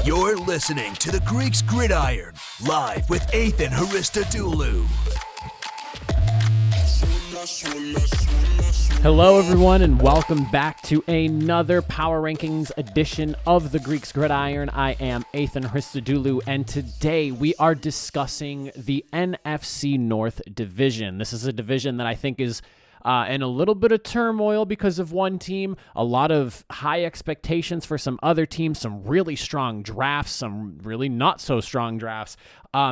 You're listening to the Greeks Gridiron, live with Athan Hristodulu. Hello everyone and welcome back to another Power Rankings edition of the Greeks Gridiron. I am Athan Hristodulu and today we are discussing the NFC North division. This is a division that I think is in a little bit of turmoil because of one team, a lot of high expectations for some other teams, some really strong drafts, some really not so strong drafts.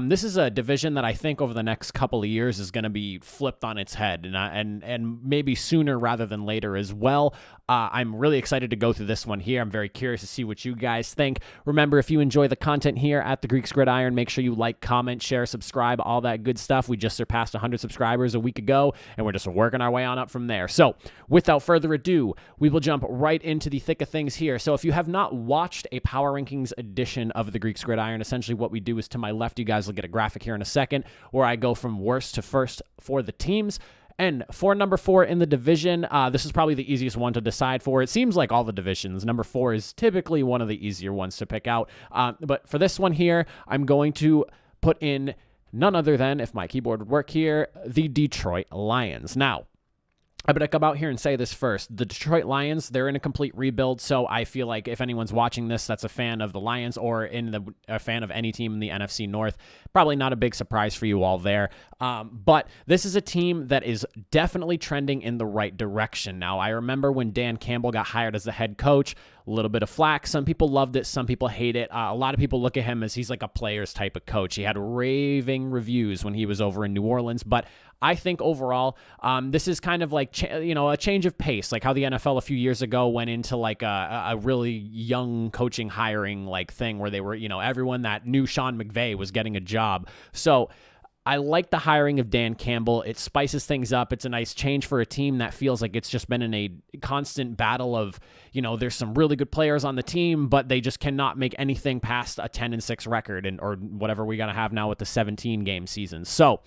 This is a division that I think over the next couple of years is going to be flipped on its head, and maybe sooner rather than later as well. I'm really excited to go through this one here. I'm very curious to see what you guys think. Remember, if you enjoy the content here at the Greeks Gridiron, make sure you like, comment, share, subscribe, all that good stuff. We just surpassed 100 subscribers a week ago, and we're just working our way on up from there. So, without further ado, we will jump right into the thick of things here. So, if you have not watched a Power Rankings edition of the Greeks Gridiron, essentially what we do is to my left, you guys will get a graphic here in a second, where I go from worst to first for the teams. And for number 4 in the division, this is probably the easiest one to decide for. It seems like all the divisions, number 4 is typically one of the easier ones to pick out. But for this one here, I'm going to put in none other than, if my keyboard would work here, the Detroit Lions. Now, I better come out here and say this first. The Detroit Lions, they're in a complete rebuild, so I feel like if anyone's watching this that's a fan of the Lions or a fan of any team in the NFC North, probably not a big surprise for you all there. But this is a team that is definitely trending in the right direction. Now, I remember when Dan Campbell got hired as the head coach, a little bit of flack. Some people loved it. Some people hate it. A lot of people look at him as he's like a player's type of coach. He had raving reviews when he was over in New Orleans, but I think overall, this is kind of like, a change of pace, like how the NFL a few years ago went into like a really young coaching hiring like thing where they were, everyone that knew Sean McVay was getting a job. So I like the hiring of Dan Campbell. It spices things up. It's a nice change for a team that feels like it's just been in a constant battle of, there's some really good players on the team, but they just cannot make anything past a 10-6 record or whatever we got to have now with the 17-game season. So,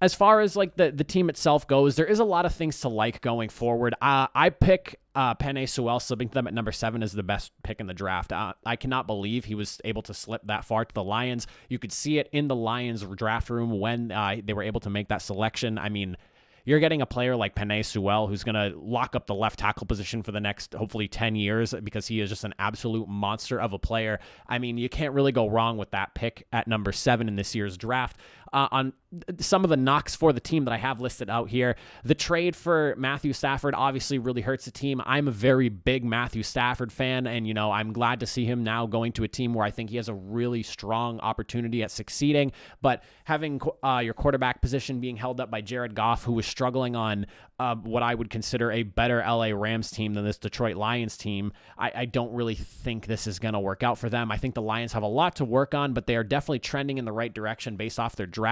as far as like the team itself goes, there is a lot of things to like going forward. I pick Penei Sewell slipping to them at number 7 as the best pick in the draft. I cannot believe he was able to slip that far to the Lions. You could see it in the Lions draft room when they were able to make that selection. I mean, you're getting a player like Penei Sewell who's going to lock up the left tackle position for the next, hopefully, 10 years because he is just an absolute monster of a player. I mean, you can't really go wrong with that pick at number 7 in this year's draft. On some of the knocks for the team that I have listed out here, the trade for Matthew Stafford obviously really hurts the team. I'm a very big Matthew Stafford fan, and, I'm glad to see him now going to a team where I think he has a really strong opportunity at succeeding. But having your quarterback position being held up by Jared Goff, who was struggling on what I would consider a better LA Rams team than this Detroit Lions team, I don't really think this is going to work out for them. I think the Lions have a lot to work on, but they are definitely trending in the right direction based off their draft.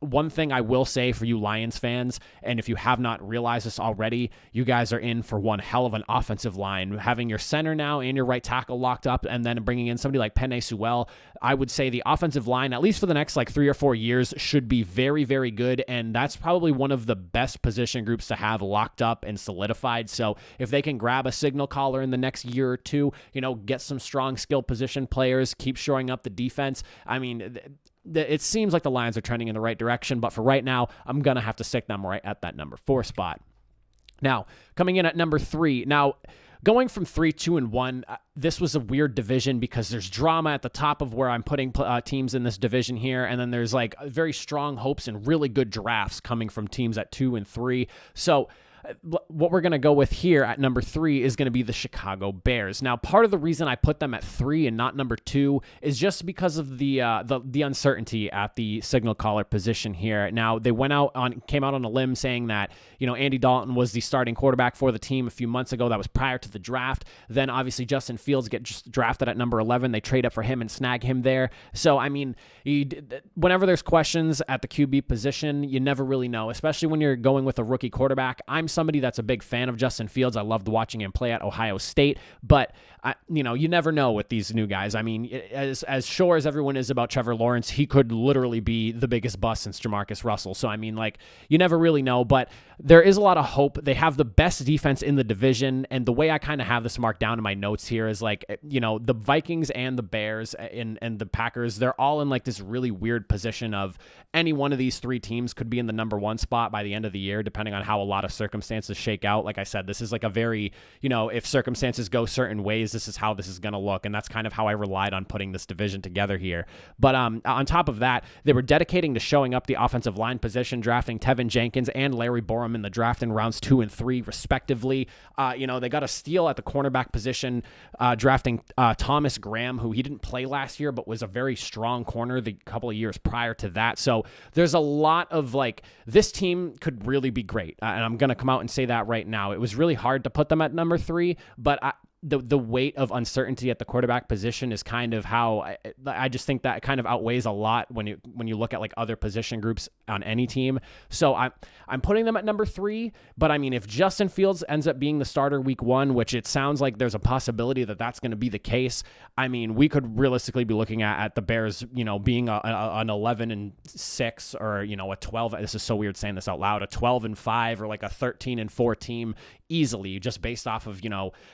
One thing I will say for you Lions fans, and if you have not realized this already, you guys are in for one hell of an offensive line. Having your center now and your right tackle locked up and then bringing in somebody like Penei Sewell, I would say the offensive line, at least for the next 3 or 4 years, should be very, very good, and that's probably one of the best position groups to have locked up and solidified. So if they can grab a signal caller in the next year or two, get some strong skill position players, keep shoring up the defense, I mean, it seems like the Lions are trending in the right direction, but for right now, I'm going to have to stick them right at that number 4 spot. Now, coming in at number 3. Now, going from 3, 2, and 1, this was a weird division because there's drama at the top of where I'm putting teams in this division here, and then there's very strong hopes and really good drafts coming from teams at 2 and 3. So what we're going to go with here at number 3 is going to be the Chicago Bears. Now, part of the reason I put them at 3 and not number 2 is just because of the uncertainty at the signal caller position here. Now, they came out on a limb saying that, Andy Dalton was the starting quarterback for the team a few months ago. That was prior to the draft. Then obviously Justin Fields gets drafted at number 11. They trade up for him and snag him there. So, I mean, whenever there's questions at the QB position, you never really know, especially when you're going with a rookie quarterback. I'm somebody that's a big fan of Justin Fields. I loved watching him play at Ohio State, but you never know with these new guys. I mean, as sure as everyone is about Trevor Lawrence, he could literally be the biggest bust since Jamarcus Russell. So, I mean, like, you never really know, but there is a lot of hope. They have the best defense in the division, and the way I kind of have this marked down in my notes here is like, the Vikings and the Bears and the Packers, they're all in like this really weird position of any one of these three teams could be in the number one spot by the end of the year, depending on how a lot of circumstances shake out. Like I said, this is like a very, if circumstances go certain ways, this is how this is going to look. And that's kind of how I relied on putting this division together here. But on top of that, they were dedicating to showing up the offensive line position, drafting Tevin Jenkins and Larry Borum in the draft in rounds 2 and 3, respectively. They got a steal at the cornerback position, drafting Thomas Graham, who he didn't play last year, but was a very strong corner the couple of years prior to that. So there's a lot of like, this team could really be great. And I'm going to come out and say that right now. It was really hard to put them at number 3, but the weight of uncertainty at the quarterback position is kind of how I just think that kind of outweighs a lot when you look at like other position groups on any team. So I'm putting them at number 3, but I mean, if Justin Fields ends up being the starter week 1, which it sounds like there's a possibility that that's going to be the case, I mean, we could realistically be looking at the Bears, being an 11-6 or, a 12. This is so weird saying this out loud, a 12-5 or like a 13-4 team easily, just based off of,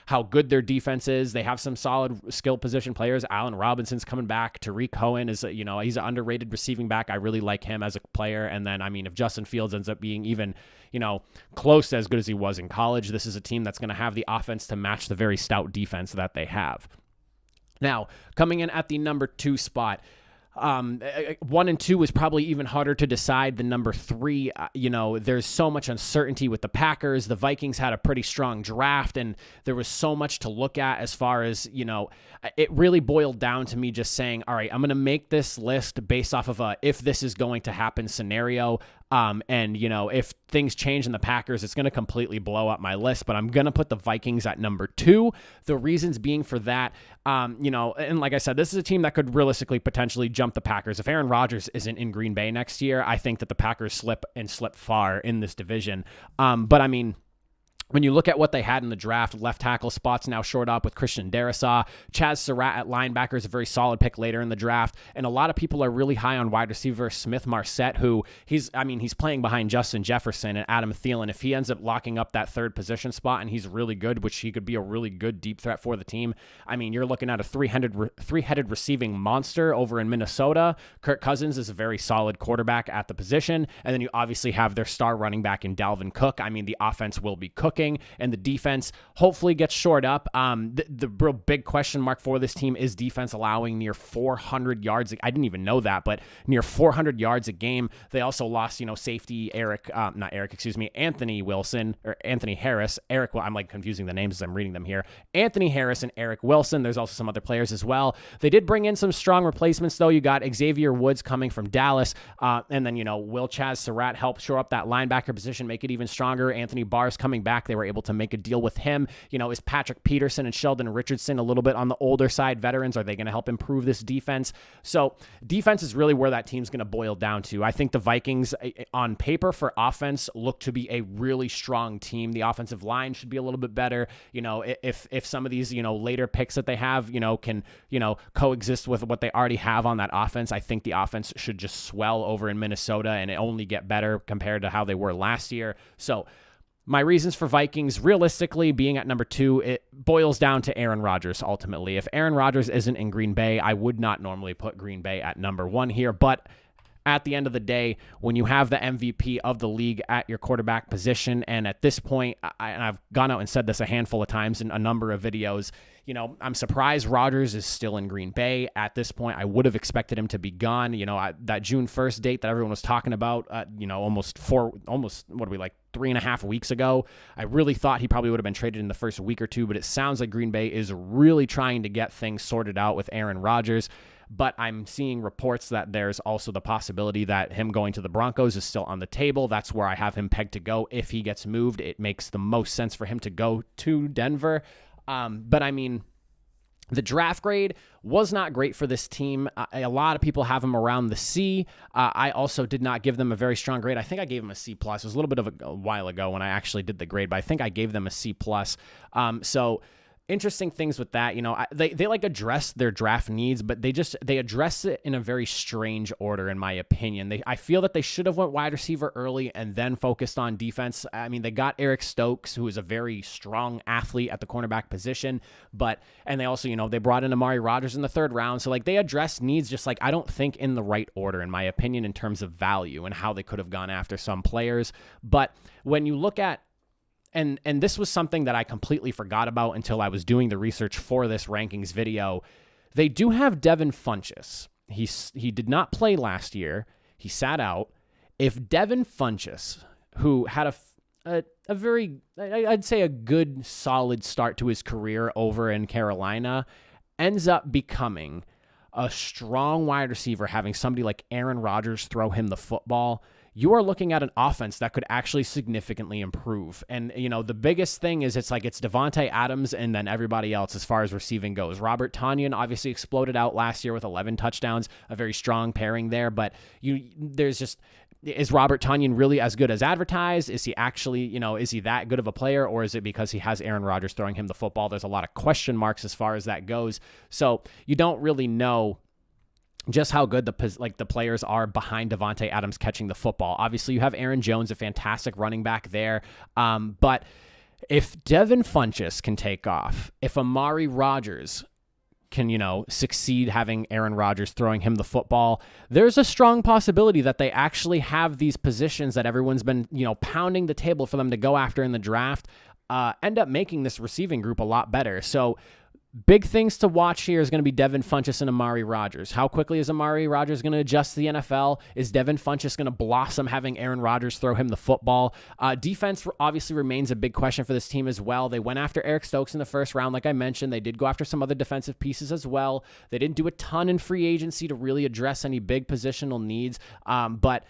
how good their defense is. They have some solid skill position players. Allen Robinson's coming back. Tariq Cohen is, he's an underrated receiving back. I really like him as a player. And then, I mean, if Justin Fields ends up being even, close to as good as he was in college, this is a team that's going to have the offense to match the very stout defense that they have. Now, coming in at the number 2 spot, 1 and 2 was probably even harder to decide than number 3. There's so much uncertainty with the Packers. The Vikings had a pretty strong draft, and there was so much to look at as far as, it really boiled down to me just saying, all right, I'm going to make this list based off of a if this is going to happen scenario. If things change in the Packers, it's going to completely blow up my list, but I'm going to put the Vikings at number 2. The reasons being for that, and like I said, this is a team that could realistically potentially jump the Packers. If Aaron Rodgers isn't in Green Bay next year, I think that the Packers slip far in this division. But I mean, when you look at what they had in the draft, left tackle spots now shored up with Christian Darrisaw. Chaz Surratt at linebacker is a very solid pick later in the draft. And a lot of people are really high on wide receiver Smith Marset, who he's playing behind Justin Jefferson and Adam Thielen. If he ends up locking up that third position spot and he's really good, which he could be a really good deep threat for the team, I mean, you're looking at a three-headed receiving monster over in Minnesota. Kirk Cousins is a very solid quarterback at the position. And then you obviously have their star running back in Dalvin Cook. I mean, the offense will be cooking, and the defense hopefully gets shored up. The real big question mark for this team is defense allowing near 400 yards. I didn't even know that, but near 400 yards a game. They also lost, safety Anthony Wilson or Anthony Harris. I'm like confusing the names as I'm reading them here. Anthony Harris and Eric Wilson. There's also some other players as well. They did bring in some strong replacements though. You got Xavier Woods coming from Dallas, and then will Chaz Surratt help shore up that linebacker position, make it even stronger. Anthony Barr's coming back. They were able to make a deal with him. Is Patrick Peterson and Sheldon Richardson a little bit on the older side veterans? Are they going to help improve this defense? So defense is really where that team's going to boil down to. I think the Vikings on paper for offense look to be a really strong team. The offensive line should be a little bit better. If some of these, later picks that they have, can, coexist with what they already have on that offense, I think the offense should just swell over in Minnesota and it only get better compared to how they were last year. So my reasons for Vikings realistically being at number 2, it boils down to Aaron Rodgers ultimately. If Aaron Rodgers isn't in Green Bay, I would not normally put Green Bay at number 1 here, but at the end of the day, when you have the MVP of the league at your quarterback position, and at this point, and I've gone out and said this a handful of times in a number of videos, I'm surprised Rodgers is still in Green Bay. At this point, I would have expected him to be gone. That June 1st date that everyone was talking about, almost 3.5 weeks ago, I really thought he probably would have been traded in the first week or two, but it sounds like Green Bay is really trying to get things sorted out with Aaron Rodgers. But I'm seeing reports that there's also the possibility that him going to the Broncos is still on the table. That's where I have him pegged to go. If he gets moved, it makes the most sense for him to go to Denver. But I mean, The draft grade was not great for this team. A lot of people have them around the C. I also did not give them a very strong grade. I think I gave them a C+. It was a little bit of a while ago when I actually did the grade, but I think I gave them a C+. So interesting things with that. They like address their draft needs, but they address it in a very strange order, in my opinion. I feel that they should have went wide receiver early and then focused on defense. I mean, they got Eric Stokes, who is a very strong athlete at the cornerback position, and they also, they brought in Amari Rodgers in the 3rd round. So like they address needs just like, I don't think in the right order, in my opinion, in terms of value and how they could have gone after some players. But when you look at, and this was something that I completely forgot about until I was doing the research for this rankings video. They do have Devon Funches. He did not play last year. He sat out. If Devon Funches, who had a very, I'd say a good, solid start to his career over in Carolina, ends up becoming a strong wide receiver, having somebody like Aaron Rodgers throw him the football, you are looking at an offense that could actually significantly improve. And, the biggest thing is it's Devontae Adams and then everybody else as far as receiving goes. Robert Tonyan obviously exploded out last year with 11 touchdowns, a very strong pairing there. But is Robert Tonyan really as good as advertised? Is he actually, is he that good of a player, or is it because he has Aaron Rodgers throwing him the football? There's a lot of question marks as far as that goes. So you don't really know just how good the players are behind Devontae Adams catching the football. Obviously, you have Aaron Jones, a fantastic running back there. But if Devon Funches can take off, if Amari Rodgers can, succeed having Aaron Rodgers throwing him the football, there's a strong possibility that they actually have these positions that everyone's been, pounding the table for them to go after in the draft, end up making this receiving group a lot better. So big things to watch here is going to be Devon Funches and Amari Rodgers. How quickly is Amari Rodgers going to adjust to the NFL? Is Devon Funches going to blossom having Aaron Rodgers throw him the football? Defense obviously remains a big question for this team as well. They went after Eric Stokes in the 1st round, like I mentioned. They did go after some other defensive pieces as well. They didn't do a ton in free agency to really address any big positional needs, but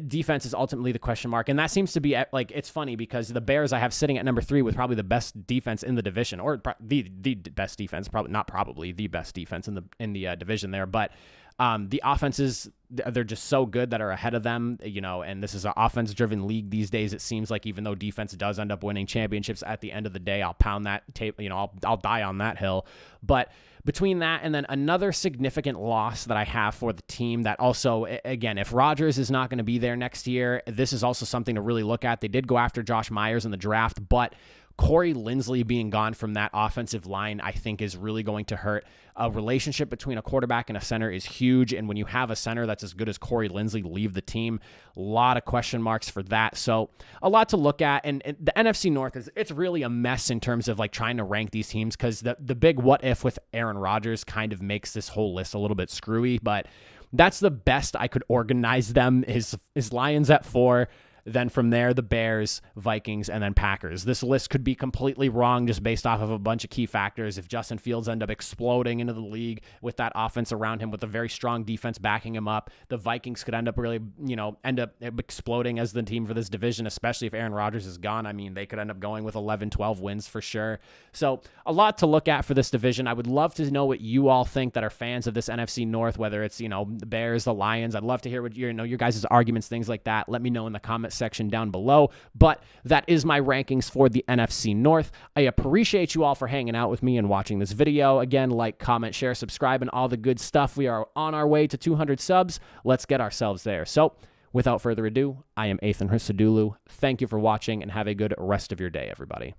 defense is ultimately the question mark. And that seems to be it's funny because the Bears I have sitting at number 3 with probably the best defense in the division, or the best defense, probably the best defense in the division there. But the offenses, they're just so good that are ahead of them, and this is an offense-driven league these days. It seems like even though defense does end up winning championships at the end of the day, I'll pound that tape, I'll die on that hill. But between that and then another significant loss that I have for the team that also, again, if Rodgers is not going to be there next year, this is also something to really look at. They did go after Josh Myers in the draft, but Corey Linsley being gone from that offensive line, I think, is really going to hurt. A relationship between a quarterback and a center is huge, and when you have a center that's as good as Corey Linsley leave the team, a lot of question marks for that. So a lot to look at, and the NFC North it's really a mess in terms of trying to rank these teams, because the big what if with Aaron Rodgers kind of makes this whole list a little bit screwy, but that's the best I could organize them is Lions at 4. Then from there, the Bears, Vikings, and then Packers. This list could be completely wrong just based off of a bunch of key factors. If Justin Fields end up exploding into the league with that offense around him with a very strong defense backing him up, the Vikings could end up really, end up exploding as the team for this division, especially if Aaron Rodgers is gone. They could end up going with 11, 12 wins for sure. So a lot to look at for this division. I would love to know what you all think that are fans of this NFC North, whether it's, the Bears, the Lions. I'd love to hear what your guys' arguments, things like that. Let me know in the comments section down below. But that is my rankings for the NFC North. I appreciate you all for hanging out with me and watching this video. Again, like, comment, share, subscribe, and all the good stuff. We are on our way to 200 subs. Let's get ourselves there. So without further ado, I am Athan Hristodulu. Thank you for watching and have a good rest of your day, everybody.